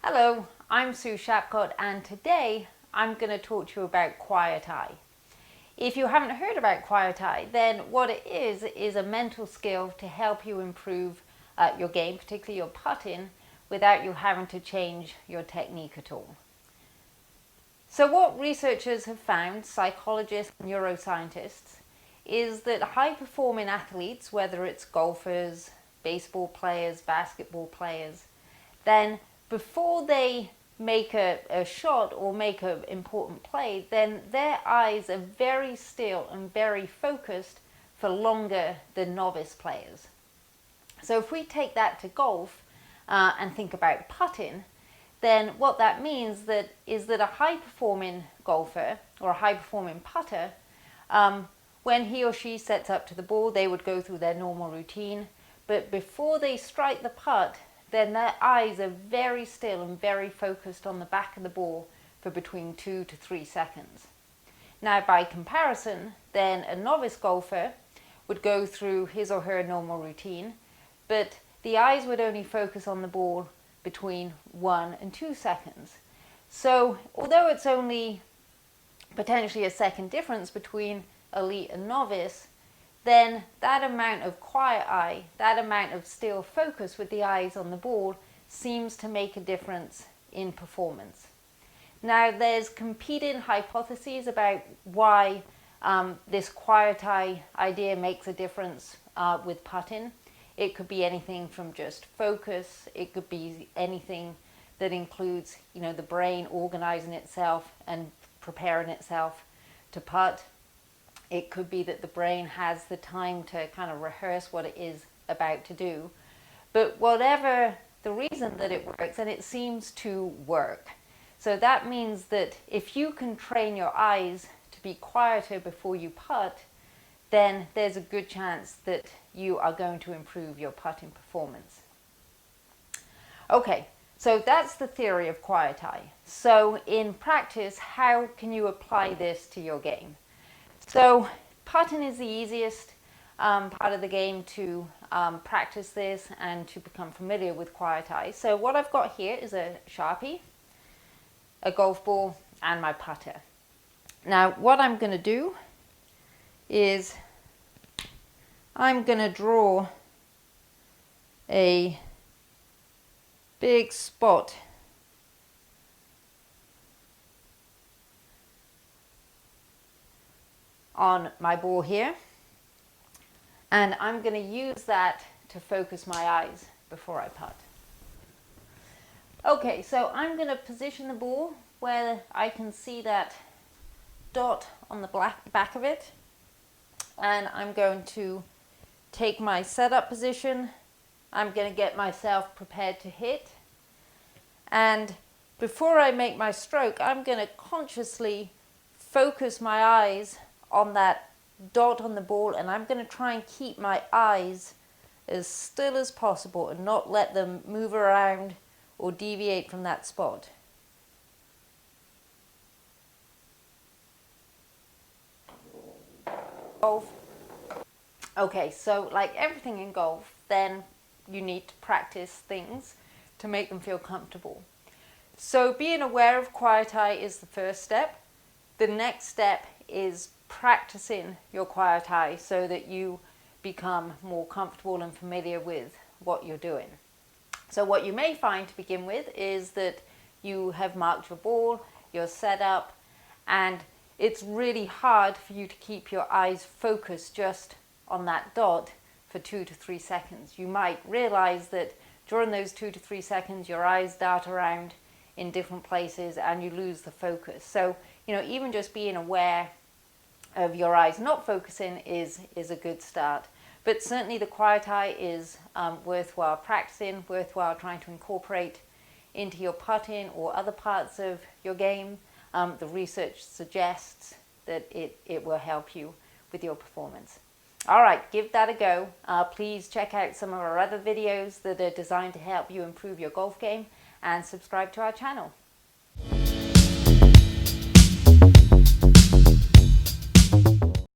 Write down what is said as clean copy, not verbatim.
Hello, I'm Sue Shapcott, and today I'm going to talk to you about quiet eye. If you haven't heard about quiet eye, then what it is a mental skill to help you improve your game, particularly your putting, without you having to change your technique at all. So what researchers have found, psychologists and neuroscientists, is that high-performing athletes, whether it's golfers, baseball players, basketball players, then before they make a shot or make an important play, then their eyes are very still and very focused for longer than novice players. So if we take that to golf and think about putting, then what that means is that a high-performing golfer or a high-performing putter, when he or she sets up to the ball, they would go through their normal routine, but before they strike the putt, then their eyes are very still and very focused on the back of the ball for between 2 to 3 seconds. Now, by comparison, then a novice golfer would go through his or her normal routine, but the eyes would only focus on the ball between 1 and 2 seconds. So, although it's only potentially a second difference between elite and novice, then that amount of quiet eye, that amount of still focus with the eyes on the ball seems to make a difference in performance. Now, there's competing hypotheses about why this quiet eye idea makes a difference with putting. It could be anything from just focus. It could be anything that includes, the brain organizing itself and preparing itself to putt. It could be that the brain has the time to kind of rehearse what it is about to do. But whatever the reason that it works, and it seems to work. So that means that if you can train your eyes to be quieter before you putt, then there's a good chance that you are going to improve your putting performance. Okay, so that's the theory of quiet eye. So in practice, how can you apply this to your game? So putting is the easiest part of the game to practice this and to become familiar with quiet eye. So what I've got here is a Sharpie, a golf ball, and my putter. Now what I'm going to do is I'm going to draw a big spot on my ball here, and I'm going to use that to focus my eyes before I putt. Okay, so I'm going to position the ball where I can see that dot on the back of it, and I'm going to take my setup position. I'm going to get myself prepared to hit, and before I make my stroke, I'm going to consciously focus my eyes on that dot on the ball, and I'm going to try and keep my eyes as still as possible and not let them move around or deviate from that spot. Golf. Okay, so like everything in golf, then you need to practice things to make them feel comfortable. So being aware of quiet eye is the first step. The next step is practicing your quiet eye so that you become more comfortable and familiar with what you're doing. So what you may find to begin with is that you have marked your ball, you're set up, and it's really hard for you to keep your eyes focused just on that dot for 2 to 3 seconds. You might realize that during those 2 to 3 seconds your eyes dart around in different places and you lose the focus. So even just being aware of your eyes not focusing is a good start. But certainly the quiet eye is worthwhile practicing, worthwhile trying to incorporate into your putting or other parts of your game. The research suggests that it will help you with your performance. All right, give that a go. Please check out some of our other videos that are designed to help you improve your golf game, and subscribe to our channel.